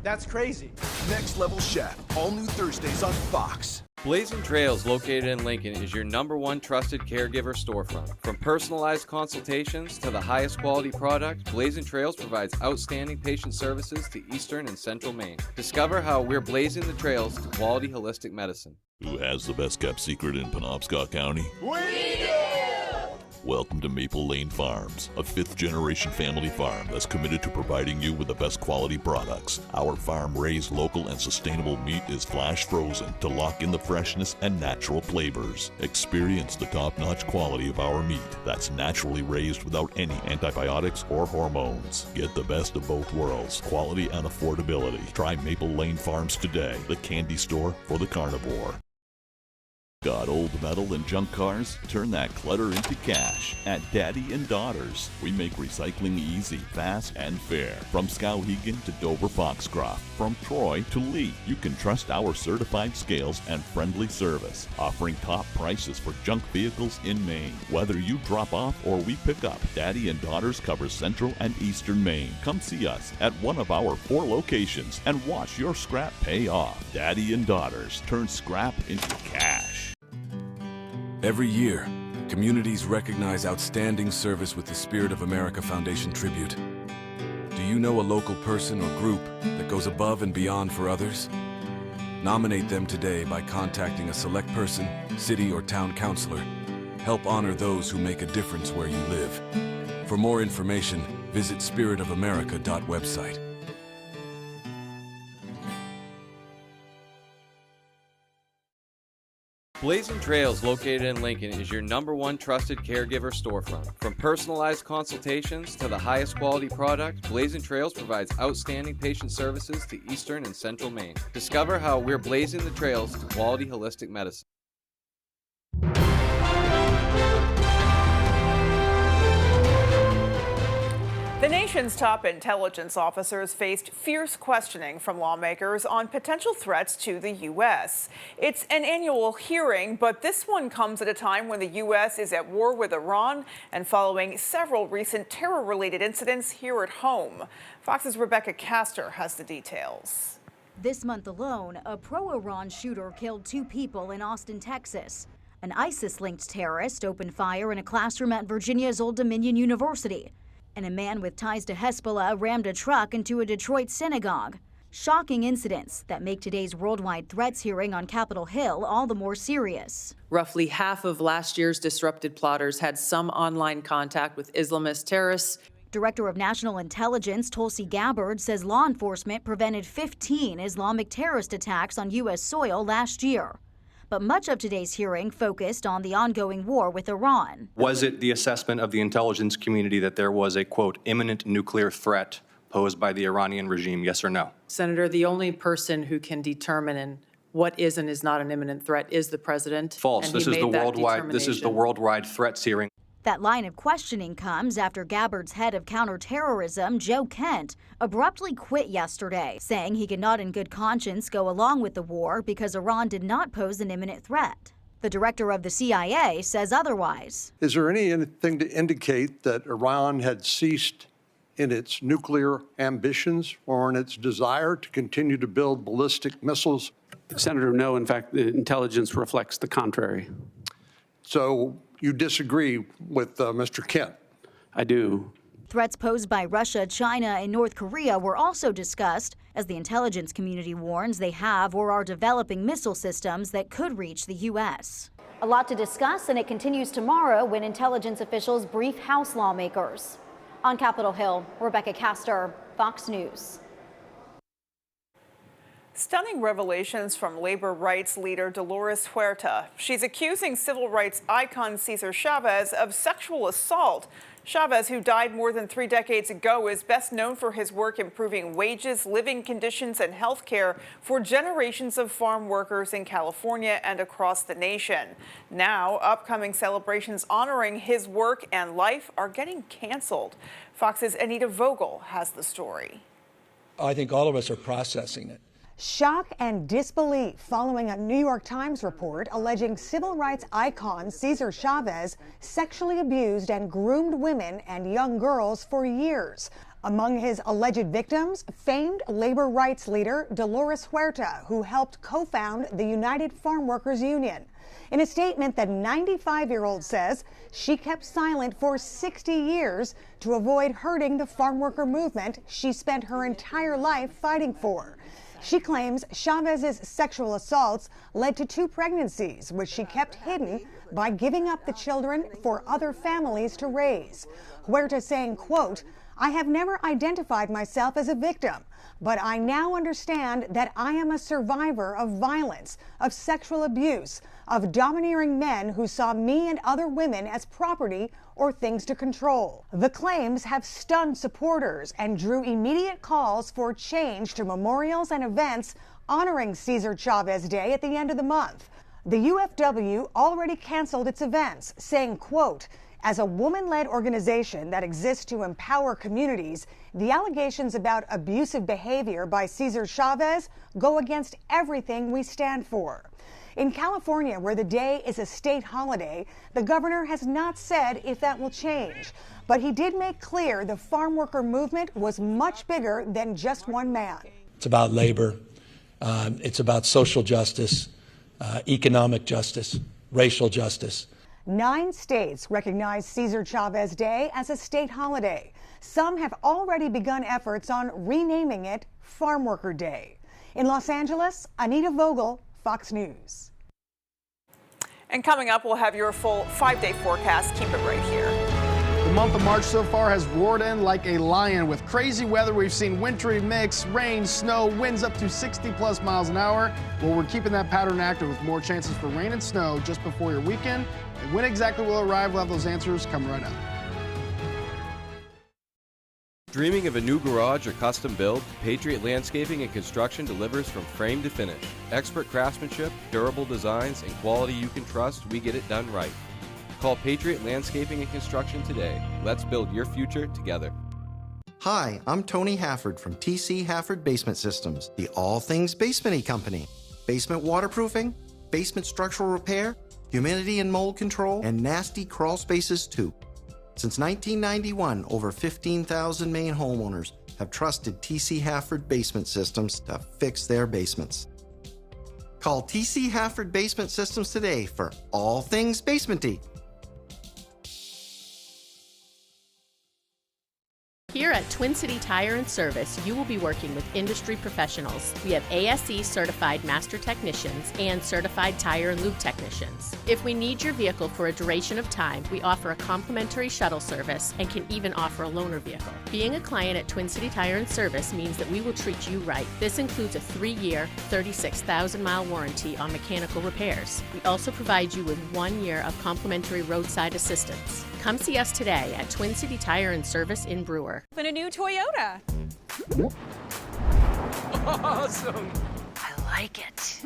That's crazy. Next Level Shaft, all new Thursdays on Fox. Blazing Trails, located in Lincoln, is your #1 trusted caregiver storefront. From personalized consultations to the highest quality product, Blazing Trails provides outstanding patient services to Eastern and Central Maine. Discover how we're blazing the trails to quality holistic medicine. Who has the best kept secret in Penobscot County? We do! Welcome to Maple Lane Farms, a 5th-generation family farm that's committed to providing you with the best quality products. Our farm-raised local and sustainable meat is flash frozen to lock in the freshness and natural flavors. Experience the top-notch quality of our meat that's naturally raised without any antibiotics or hormones. Get the best of both worlds, quality and affordability. Try Maple Lane Farms today, the candy store for the carnivore. Got old metal and junk cars? Turn that clutter into cash at Daddy and Daughters. We make recycling easy, fast, and fair. From Skowhegan to Dover Foxcroft, from Troy to Lee, you can trust our certified scales and friendly service, offering top prices for junk vehicles in Maine. Whether you drop off or we pick up, Daddy and Daughters covers Central and Eastern Maine. Come see us at one of our 4 locations and watch your scrap pay off. Daddy and Daughters turn scrap into cash. Every year, communities recognize outstanding service with the Spirit of America Foundation Tribute. Do you know a local person or group that goes above and beyond for others? Nominate them today by contacting a select person, city or town councilor. Help honor those who make a difference where you live. For more information, visit spiritofamerica.website. Blazing Trails, located in Lincoln, is your #1 trusted caregiver storefront. From personalized consultations to the highest quality product, Blazing Trails provides outstanding patient services to Eastern and Central Maine. Discover how we're blazing the trails to quality holistic medicine. The nation nation's top intelligence officers faced fierce questioning from lawmakers on potential threats to the U.S. It's an annual hearing, but this one comes at a time when the U.S. is at war with Iran and following several recent terror-related incidents here at home. Fox's Rebecca Castor has the details. This month alone, a pro-Iran shooter killed 2 people in Austin, Texas. An ISIS-linked terrorist opened fire in a classroom at Virginia's Old Dominion University. And a man with ties to Hezbollah rammed a truck into a Detroit synagogue. Shocking incidents that make today's worldwide threats hearing on Capitol Hill all the more serious. Roughly half of last year's disrupted plotters had some online contact with Islamist terrorists. Director of National Intelligence Tulsi Gabbard says law enforcement prevented 15 Islamic terrorist attacks on U.S. soil last year. But much of today's hearing focused on the ongoing war with Iran. Was it the assessment of the intelligence community that there was a, quote, imminent nuclear threat posed by the Iranian regime, yes or no? Senator, the only person who can determine what is and is not an imminent threat is the president. False. This is the worldwide threats hearing. That line of questioning comes after Gabbard's head of counterterrorism, Joe Kent, abruptly quit yesterday, saying he could not in good conscience go along with the war because Iran did not pose an imminent threat. The director of the CIA says otherwise. Is there anything to indicate that Iran had ceased in its nuclear ambitions or in its desire to continue to build ballistic missiles? Senator, no. In fact, the intelligence reflects the contrary. So you disagree with Mr. Kent? I do. Threats posed by Russia, China, and North Korea were also discussed, as the intelligence community warns they have or are developing missile systems that could reach the U.S. A lot to discuss, and it continues tomorrow when intelligence officials brief House lawmakers. On Capitol Hill, Rebecca Castor, Fox News. Stunning revelations from labor rights leader Dolores Huerta. She's accusing civil rights icon Cesar Chavez of sexual assault. Chavez, who died more than 3 decades ago, is best known for his work improving wages, living conditions, and health care for generations of farm workers in California and across the nation. Now, upcoming celebrations honoring his work and life are getting canceled. Fox's Anita Vogel has the story. I think all of us are processing it. Shock and disbelief following a New York Times report alleging civil rights icon Cesar Chavez sexually abused and groomed women and young girls for years. Among his alleged victims, famed labor rights leader Dolores Huerta, who helped co-found the United Farm Workers Union. In a statement, the 95-year-old says she kept silent for 60 years to avoid hurting the farm worker movement she spent her entire life fighting for. She claims Chavez's sexual assaults led to 2 pregnancies, which she kept hidden by giving up the children for other families to raise. Huerta saying, quote, "I have never identified myself as a victim, but I now understand that I am a survivor of violence, of sexual abuse, of domineering men who saw me and other women as property or things to control." The claims have stunned supporters and drew immediate calls for change to memorials and events honoring Cesar Chavez Day at the end of the month. The UFW already canceled its events, saying, quote, "As a woman-led organization that exists to empower communities, the allegations about abusive behavior by Cesar Chavez go against everything we stand for." In California, where the day is a state holiday, the governor has not said if that will change. But he did make clear the farm worker movement was much bigger than just one man. It's about labor. It's about social justice, economic justice, racial justice. 9 states recognize Cesar Chavez Day as a state holiday. Some have already begun efforts on renaming it Farm Worker Day. In Los Angeles, Anita Vogel, Fox News. And coming up, we'll have your full 5-day forecast. Keep it right here. The month of March so far has roared in like a lion. With crazy weather, we've seen wintry mix, rain, snow, winds up to 60+ miles an hour. Well, we're keeping that pattern active with more chances for rain and snow just before your weekend. And when exactly will arrive, we'll have those answers coming right up. Dreaming of a new garage or custom build? Patriot Landscaping and Construction delivers from frame to finish. Expert craftsmanship, durable designs, and quality you can trust, we get it done right. Call Patriot Landscaping and Construction today. Let's build your future together. Hi, I'm Tony Hafford from TC Hafford Basement Systems, the all things basement-y company. Basement waterproofing, basement structural repair, humidity and mold control, and nasty crawl spaces too. Since 1991, over 15,000 Maine homeowners have trusted TC Hafford Basement Systems to fix their basements. Call TC Hafford Basement Systems today for all things basement-y. Here at Twin City Tire and Service, you will be working with industry professionals. We have ASE certified master technicians and certified tire and lube technicians. If we need your vehicle for a duration of time, we offer a complimentary shuttle service and can even offer a loaner vehicle. Being a client at Twin City Tire and Service means that we will treat you right. This includes a 3-year, 36,000-mile warranty on mechanical repairs. We also provide you with 1 year of complimentary roadside assistance. Come see us today at Twin City Tire and Service in Brewer. In a new Toyota. Awesome! I like it.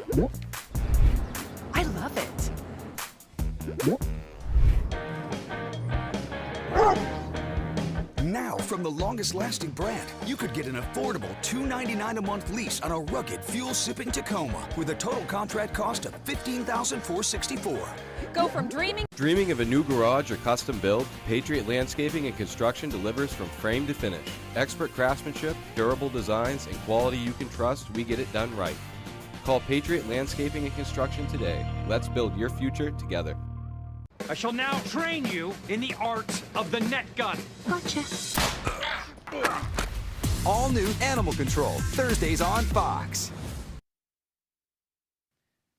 I love it. Now, from the longest-lasting brand, you could get an affordable $299 a month lease on a rugged, fuel-sipping Tacoma with a total contract cost of $15,464. Go from dreaming. Dreaming of a new garage or custom build? Patriot Landscaping and Construction delivers from frame to finish. Expert craftsmanship, durable designs, and quality you can trust. We get it done right. Call Patriot Landscaping and Construction today. Let's build your future together. I shall now train you in the art of the net gun. Gotcha. All new Animal Control, Thursdays on Fox.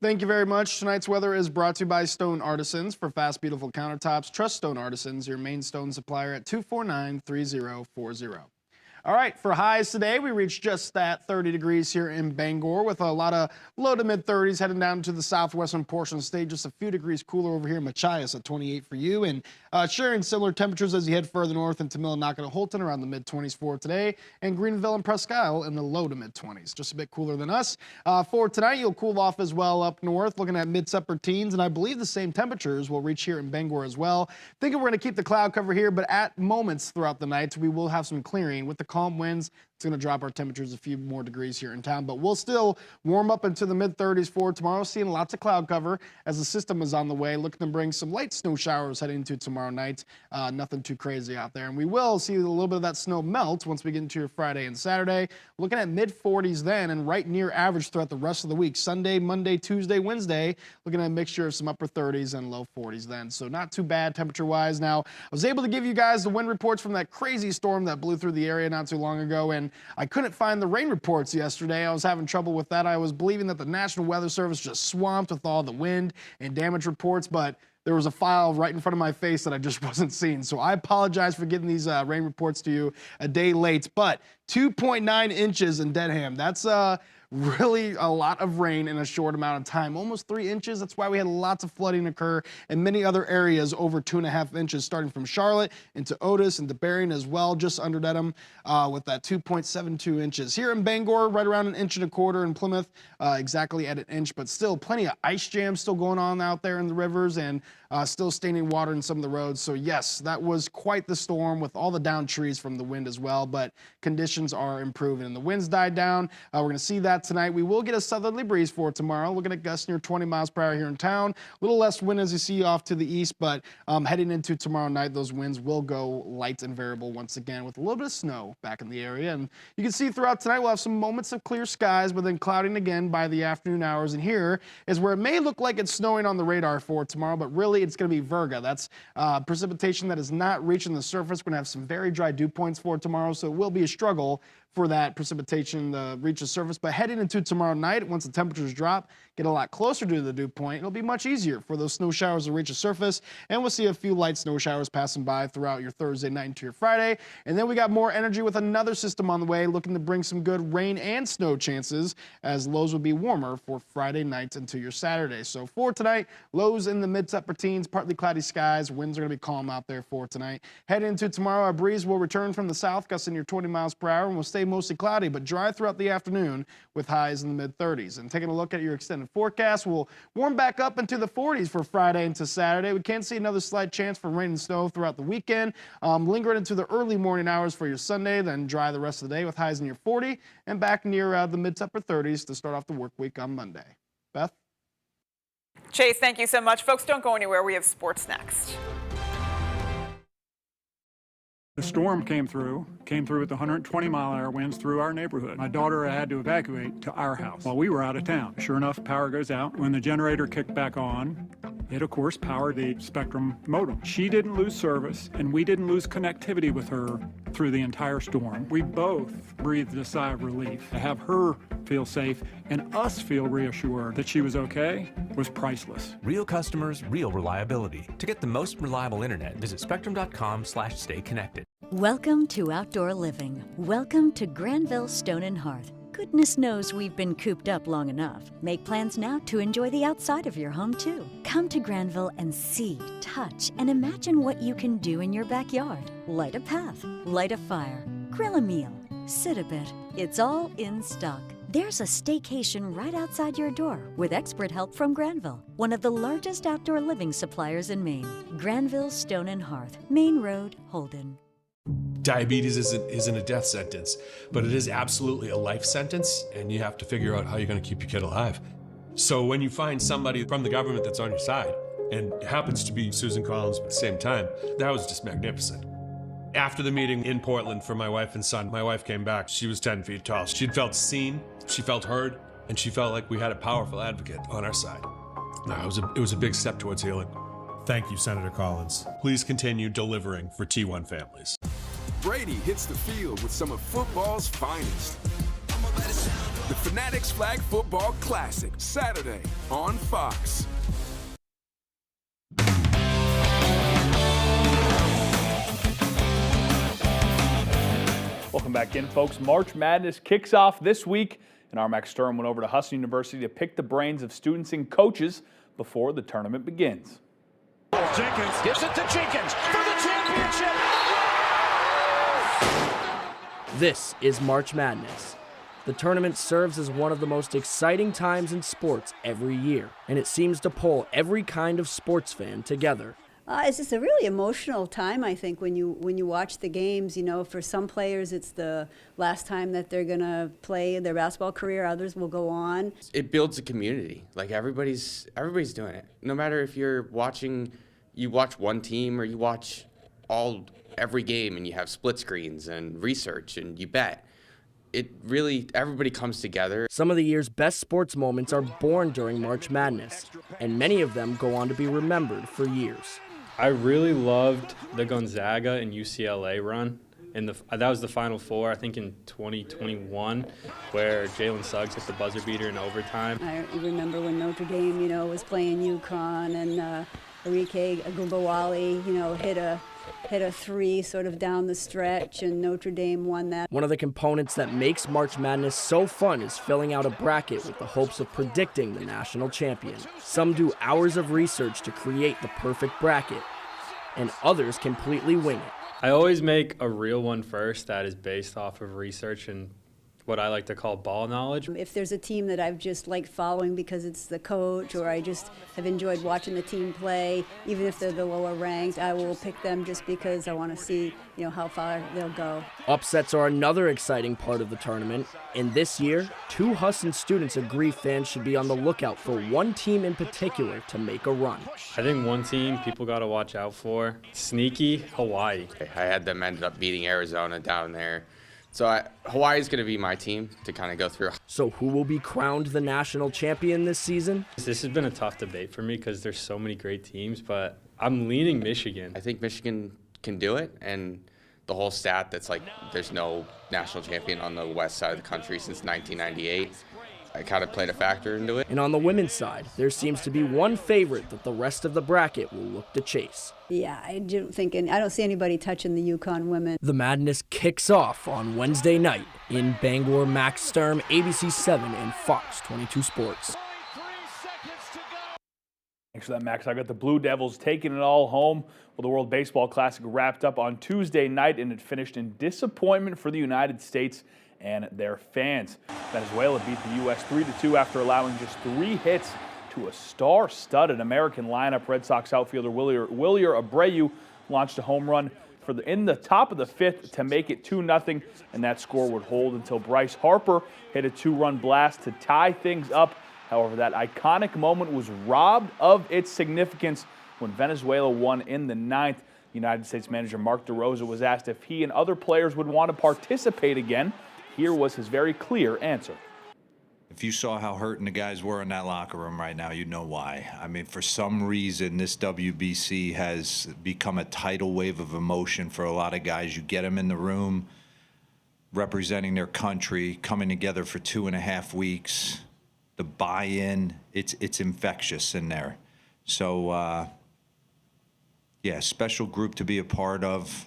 Thank you very much. Tonight's weather is brought to you by Stone Artisans. For fast, beautiful countertops, trust Stone Artisans, your main stone supplier at 249-3040. All right, for highs today, we reached just that 30 degrees here in Bangor with a lot of low to mid 30s heading down to the southwestern portion of the state. Just a few degrees cooler over here in Machias at 28 for you. And sharing similar temperatures as you head further north into Millinocket and Holton around the mid 20s for today. And Greenville and Presque Isle in the low to mid 20s, just a bit cooler than us. For tonight, you'll cool off as well up north, looking at mid-upper teens. And I believe the same temperatures will reach here in Bangor as well. Thinking we're going to keep the cloud cover here, but at moments throughout the night, we will have some clearing with the calm winds. It's going to drop our temperatures a few more degrees here in town, but we'll still warm up into the mid-30s for tomorrow, seeing lots of cloud cover as the system is on the way, looking to bring some light snow showers heading into tomorrow night. Nothing too crazy out there, and we will see a little bit of that snow melt once we get into your Friday and Saturday. Looking at mid-40s then, and right near average throughout the rest of the week. Sunday, Monday, Tuesday, Wednesday, looking at a mixture of some upper 30s and low 40s then, so not too bad temperature-wise. Now, I was able to give you guys the wind reports from that crazy storm that blew through the area not too long ago, and I couldn't find the rain reports yesterday. I was having trouble with that. I was believing that the National Weather Service just swamped with all the wind and damage reports, but there was a file right in front of my face that I just wasn't seeing. So I apologize for getting these rain reports to you a day late, but 2.9 inches in Dedham. That's really a lot of rain in a short amount of time, almost 3 inches. That's why we had lots of flooding occur in many other areas over 2.5 inches, starting from Charlotte into Otis and Bering as well, just under Dedham with that 2.72 inches. Here in Bangor, right around 1.25 inches in Plymouth, exactly at 1 inch, but still plenty of ice jams still going on out there in the rivers and still staining water in some of the roads. So yes, that was quite the storm with all the downed trees from the wind as well, but conditions are improving and the winds died down. We're going to see that tonight. We will get a southerly breeze for tomorrow. Looking at gusts near 20 miles per hour here in town. A little less wind as you see off to the east, but heading into tomorrow night, those winds will go light and variable once again with a little bit of snow back in the area. And you can see throughout tonight, we'll have some moments of clear skies, but then clouding again by the afternoon hours. And here is where it may look like it's snowing on the radar for tomorrow, but really it's going to be virga. That's precipitation that is not reaching the surface. We're going to have some very dry dew points for tomorrow, so it will be a struggle for that precipitation to reach the surface. But heading into tomorrow night, once the temperatures drop, get a lot closer to the dew point, it'll be much easier for those snow showers to reach the surface. And we'll see a few light snow showers passing by throughout your Thursday night into your Friday. And then we got more energy with another system on the way, looking to bring some good rain and snow chances as lows will be warmer for Friday night into your Saturday. So for tonight, lows in the mid to upper teens, partly cloudy skies. Winds are going to be calm out there for tonight. Heading into tomorrow, a breeze will return from the south, gusting near 20 miles per hour, and will stay stay mostly cloudy, but dry throughout the afternoon with highs in the mid-30s. And taking a look at your extended forecast, we'll warm back up into the 40s for Friday into Saturday. We can see another slight chance for rain and snow throughout the weekend, lingering into the early morning hours for your Sunday, then dry the rest of the day with highs near 40 and back near the mid to upper 30s to start off the work week on Monday. Beth? Chase, thank you so much. Folks, don't go anywhere. We have sports next. The storm came through with 120-mile-an-hour winds through our neighborhood. My daughter had to evacuate to our house while we were out of town. Sure enough, power goes out. When the generator kicked back on, it, of course, powered the Spectrum modem. She didn't lose service, and we didn't lose connectivity with her through the entire storm. We both breathed a sigh of relief. To have her feel safe and us feel reassured that she was okay was priceless. Real customers, real reliability. To get the most reliable internet, visit spectrum.com/stay connected. Welcome to outdoor living. Welcome to Granville Stone and Hearth. Goodness knows we've been cooped up long enough. Make plans now to enjoy the outside of your home, too. Come to Granville and see, touch, and imagine what you can do in your backyard. Light a path, light a fire, grill a meal, sit a bit. It's all in stock. There's a staycation right outside your door with expert help from Granville, one of the largest outdoor living suppliers in Maine. Granville Stone and Hearth, Main Road, Holden. Diabetes isn't a death sentence, but it is absolutely a life sentence, and you have to figure out how you're going to keep your kid alive. So when you find somebody from the government that's on your side, and it happens to be Susan Collins at the same time, that was just magnificent. After the meeting in Portland for my wife and son, my wife came back. She was 10 feet tall. She'd felt seen, she felt heard, and she felt like we had a powerful advocate on our side. No, it was a big step towards healing. Thank you, Senator Collins. Please continue delivering for T1 families. Brady hits the field with some of football's finest. The Fanatics Flag Football Classic, Saturday on Fox. Welcome back in, folks. March Madness kicks off this week, and our Max Sturm went over to Husson University to pick the brains of students and coaches before the tournament begins. Jenkins gives it to Jenkins for the championship. This is March Madness. The tournament serves as one of the most exciting times in sports every year, and it seems to pull every kind of sports fan together. It's just a really emotional time, I think, when you watch the games. You know, for some players, it's the last time that they're going to play their basketball career. Others will go on. It builds a community. Like, everybody's doing it. No matter if you watch one team or you watch every game and you have split screens and research and you bet. Everybody comes together. Some of the year's best sports moments are born during March Madness, and many of them go on to be remembered for years. I really loved the Gonzaga and UCLA run. That was the Final Four, I think, in 2021, where Jalen Suggs hit the buzzer beater in overtime. I remember when Notre Dame, was playing UConn, and Enrique Agumbawali, hit a three sort of down the stretch, and Notre Dame won that. One of the components that makes March Madness so fun is filling out a bracket with the hopes of predicting the national champion. Some do hours of research to create the perfect bracket, and others completely wing it. I always make a real one first that is based off of research and what I like to call ball knowledge. If there's a team that I've just liked following because it's the coach, or I just have enjoyed watching the team play, even if they're the lower ranked, I will pick them just because I want to see, how far they'll go. Upsets are another exciting part of the tournament, and this year, 2 Husson students agree fans should be on the lookout for one team in particular to make a run. I think one team people got to watch out for, sneaky Hawaii. I had them end up beating Arizona down there. So Hawaii's going to be my team to kind of go through. So who will be crowned the national champion this season? This has been a tough debate for me because there's so many great teams, but I'm leaning Michigan. I think Michigan can do it, and the whole stat that's like there's no national champion on the west side of the country since 1998. I kind of played a factor into it. And on the women's side, there seems to be one favorite that the rest of the bracket will look to chase. Yeah, I don't see anybody touching the UConn women. The madness kicks off on Wednesday night in Bangor. Max Sturm, ABC 7 and Fox 22 Sports. Thanks for that, Max. I got the Blue Devils taking it all home. Well, the World Baseball Classic wrapped up on Tuesday night, and it finished in disappointment for the United States and their fans. Venezuela beat the U.S. 3-2 after allowing just 3 hits to a star-studded American lineup. Red Sox outfielder Wilyer Abreu launched a home run in the top of the 5th to make it 2-0, and that score would hold until Bryce Harper hit a 2-run blast to tie things up. However, that iconic moment was robbed of its significance when Venezuela won in the 9th. United States manager Mark DeRosa was asked if he and other players would want to participate again. Here was his very clear answer. If you saw how hurting the guys were in that locker room right now, you'd know why. I mean, for some reason, this WBC has become a tidal wave of emotion for a lot of guys. You get them in the room representing their country, coming together for 2.5 weeks. The buy-in, it's infectious in there. So, yeah, special group to be a part of.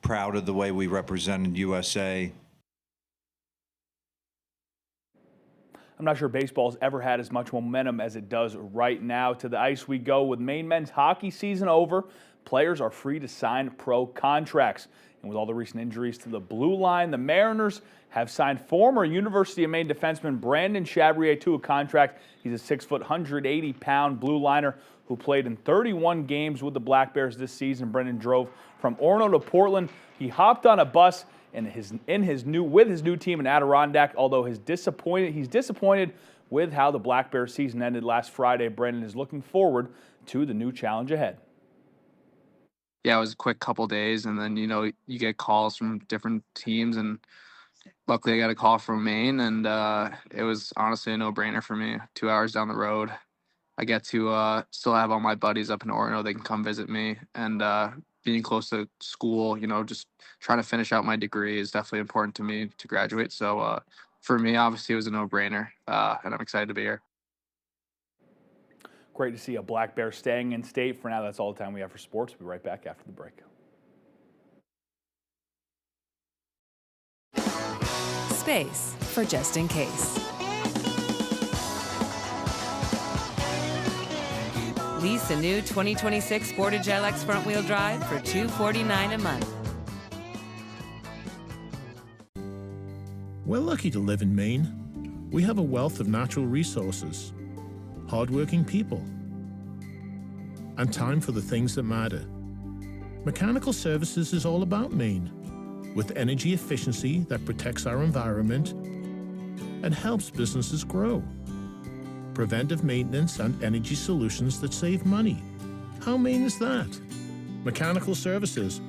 Proud of the way we represented USA. I'm not sure baseball's ever had as much momentum as it does right now. To the ice we go. With Maine men's hockey season over, players are free to sign pro contracts. And with all the recent injuries to the blue line, the Mariners have signed former University of Maine defenseman Brandon Chabrier to a contract. He's a 6-foot, 180-pound blue liner who played in 31 games with the Black Bears this season. Brendan drove from Orono to Portland. He hopped on a bus with his new team in Adirondack. Although he's disappointed with how the Black Bears season ended last Friday. Brendan is looking forward to the new challenge ahead. Yeah, it was a quick couple days, and then you get calls from different teams, and luckily I got a call from Maine, and it was honestly a no-brainer for me. 2 hours down the road, I get to still have all my buddies up in Orono. They can come visit me, and being close to school, just trying to finish out my degree is definitely important to me to graduate. So for me, obviously, it was a no-brainer, and I'm excited to be here. Great to see a Black Bear staying in state. For now, that's all the time we have for sports. We'll be right back after the break. Space for just in case. Lease a new 2026 Sportage LX front-wheel drive for $249 a month. We're lucky to live in Maine. We have a wealth of natural resources, hardworking people, and time for the things that matter. Mechanical Services is all about Maine, with energy efficiency that protects our environment and helps businesses grow. Preventive maintenance and energy solutions that save money. How Maine is that? Mechanical Services.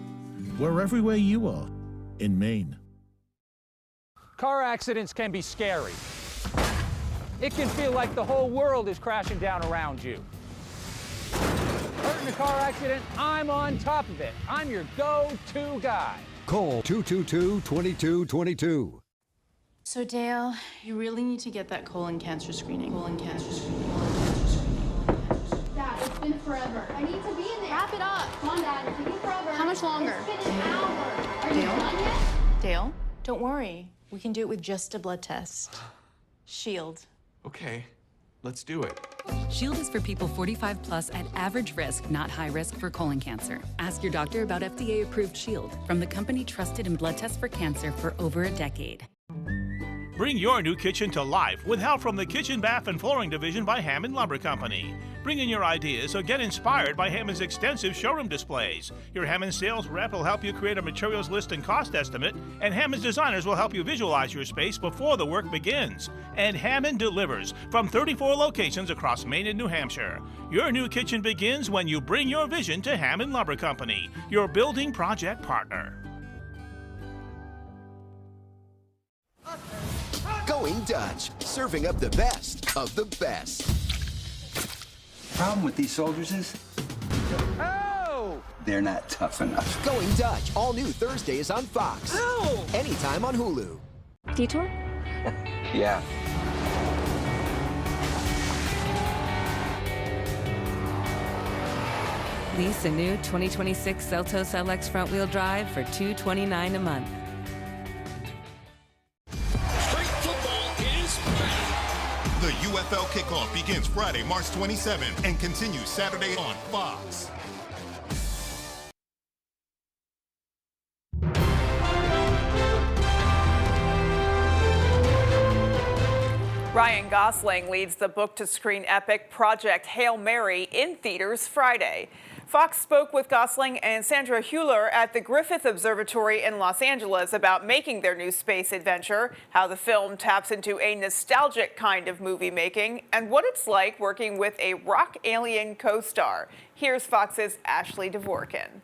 We're everywhere you are in Maine. Car accidents can be scary. It can feel like the whole world is crashing down around you. Hurt in a car accident, I'm on top of it. I'm your go-to guy. Call 222-2222. So Dale, you really need to get that colon cancer screening. Dad, it's been forever. I need to be in there. Wrap it up. Come on, Dad, it's taking forever. How much longer? It's been an hour. Are you Dale? done yet? Dale, don't worry. We can do it with just a blood test. Shield. Okay, let's do it. Shield is for people 45 plus at average risk, not high risk for colon cancer. Ask your doctor about FDA-approved Shield from the company trusted in blood tests for cancer for over a decade. Bring your new kitchen to life with help from the Kitchen, Bath, and Flooring Division by Hammond Lumber Company. Bring in your ideas or get inspired by Hammond's extensive showroom displays. Your Hammond sales rep will help you create a materials list and cost estimate, and Hammond's designers will help you visualize your space before the work begins. And Hammond delivers from 34 locations across Maine and New Hampshire. Your new kitchen begins when you bring your vision to Hammond Lumber Company, your building project partner. Going Dutch, serving up the best of the best. Problem with these soldiers is they're not tough enough. Going Dutch, all new Thursdays on Fox. Anytime on Hulu. Detour? Yeah. Lease a new 2026 Seltos LX front-wheel drive for $229 a month. The UFL kickoff begins Friday, March 27th and continues Saturday on Fox. Ryan Gosling leads the book-to-screen epic Project Hail Mary in theaters Friday. Fox spoke with Gosling and Sandra Hüller at the Griffith Observatory in Los Angeles about making their new space adventure, how the film taps into a nostalgic kind of movie making, and what it's like working with a rock alien co-star. Here's Fox's Ashley Dvorkin.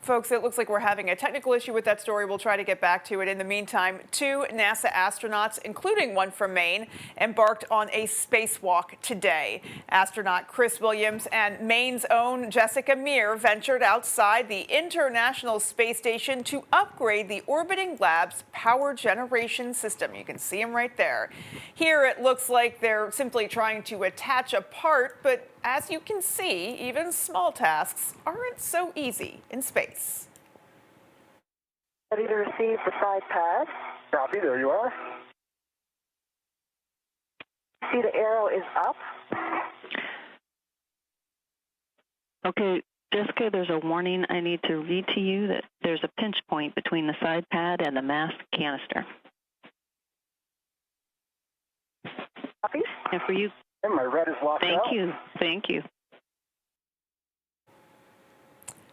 Folks, it looks like we're having a technical issue with that story. We'll try to get back to it. In the meantime, 2 NASA astronauts, including one from Maine, embarked on a spacewalk today. Astronaut Chris Williams and Maine's own Jessica Meir ventured outside the International Space Station to upgrade the orbiting lab's power generation system. You can see them right there. Here, it looks like they're simply trying to attach a part, but as you can see, even small tasks aren't so easy in space. Ready to receive the side pad. Copy, there you are. See the arrow is up. Okay, Jessica, there's a warning I need to read to you that there's a pinch point between the side pad and the mask canister. Copy. And for you, and my red is locked out. Thank you.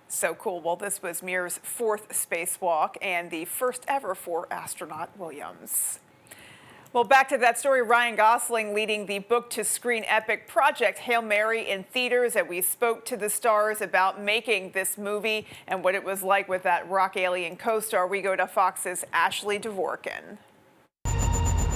So cool. Well, this was Meir's 4th spacewalk and the first ever for astronaut Williams. Well, back to that story, Ryan Gosling leading the book-to-screen epic Project Hail Mary in theaters, and we spoke to the stars about making this movie and what it was like with that rock alien co-star. We go to Fox's Ashley Dvorkin.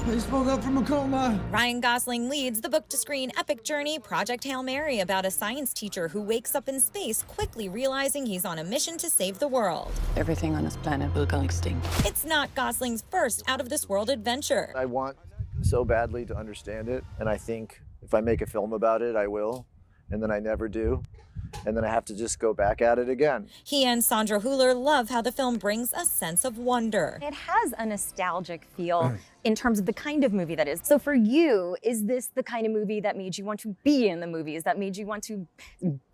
They spoke up from a coma. Ryan Gosling leads the book-to-screen epic journey Project Hail Mary about a science teacher who wakes up in space, quickly realizing he's on a mission to save the world. Everything on this planet will go extinct. It's not Gosling's first out-of-this-world adventure. I want so badly to understand it, and I think if I make a film about it, I will, and then I never do. And then I have to just go back at it again. He and Sandra Hüller love how the film brings a sense of wonder. It has a nostalgic feel in terms of the kind of movie that is. So for you, is this the kind of movie that made you want to be in the movies, that made you want to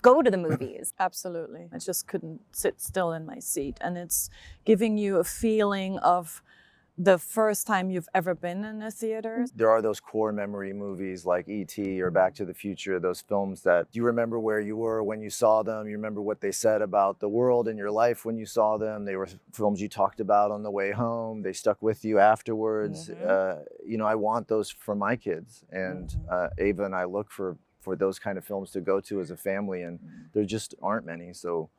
go to the movies? Absolutely. I just couldn't sit still in my seat. And it's giving you a feeling of the first time you've ever been in a theater. There are those core memory movies like E.T. or Back to the Future, those films that you remember where you were when you saw them, you remember what they said about the world and your life when you saw them. They were films you talked about on the way home. They stuck with you afterwards. You know, I want those for my kids. And Ava and I look for those kind of films to go to as a family, and there just aren't many. So.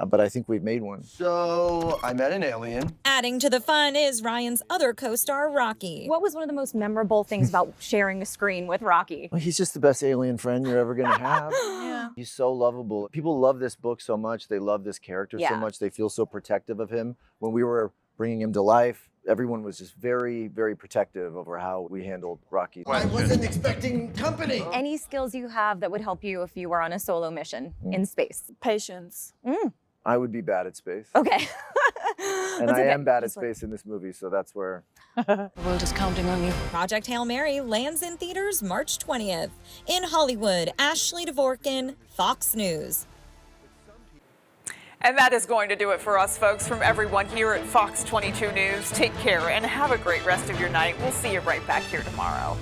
But I think we've made one. So I met an alien. Adding to the fun is Ryan's other co-star, Rocky. What was one of the most memorable things about sharing a screen with Rocky? Well, he's just the best alien friend you're ever gonna have. Yeah. He's so lovable. People love this book so much. They love this character so much. They feel so protective of him. When we were bringing him to life, everyone was just very, very protective over how we handled Rocky. I wasn't expecting company. Any skills you have that would help you if you were on a solo mission in space? Patience. I would be bad at space. Okay. And I am bad at space in this movie, so that's where... The world is counting on you. Project Hail Mary lands in theaters March 20th. In Hollywood, Ashley Dvorkin, Fox News. And that is going to do it for us, folks. From everyone here at Fox 22 News, take care and have a great rest of your night. We'll see you right back here tomorrow.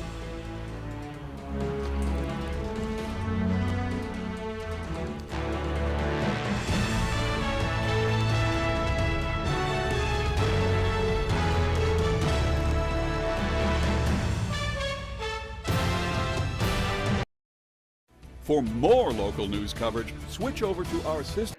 For more local news coverage, switch over to our sister.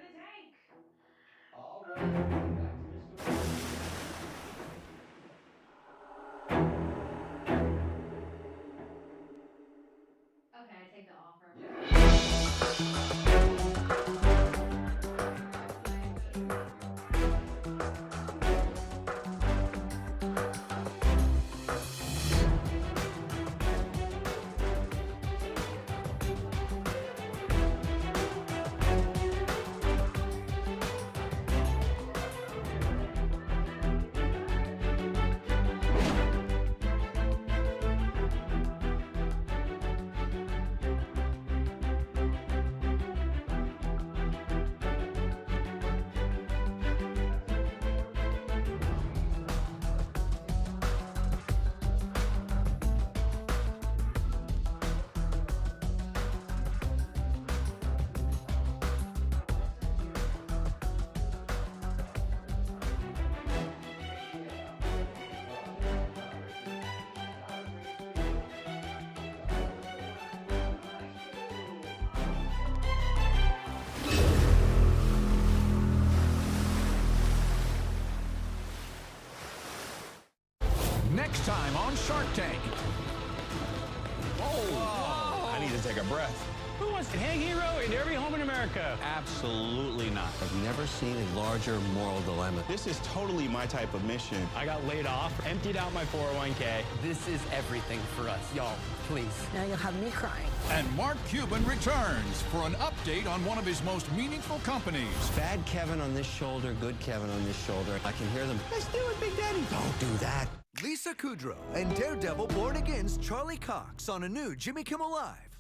take a breath. Who wants to hang hero in every home in America? Absolutely not. I've never seen a larger moral dilemma. This is totally my type of mission. I got laid off, emptied out my 401k. This is everything for us. Y'all, please. Now you'll have me crying. And Mark Cuban returns for an update on one of his most meaningful companies. Bad Kevin on this shoulder, good Kevin on this shoulder. I can hear them. Let's do it, Big Daddy. Don't do that. Lisa Kudrow and Daredevil Born Again's Charlie Cox on a new Jimmy Kimmel Live.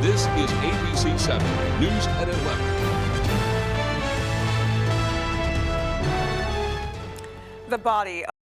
This is ABC 7 News at 11. The body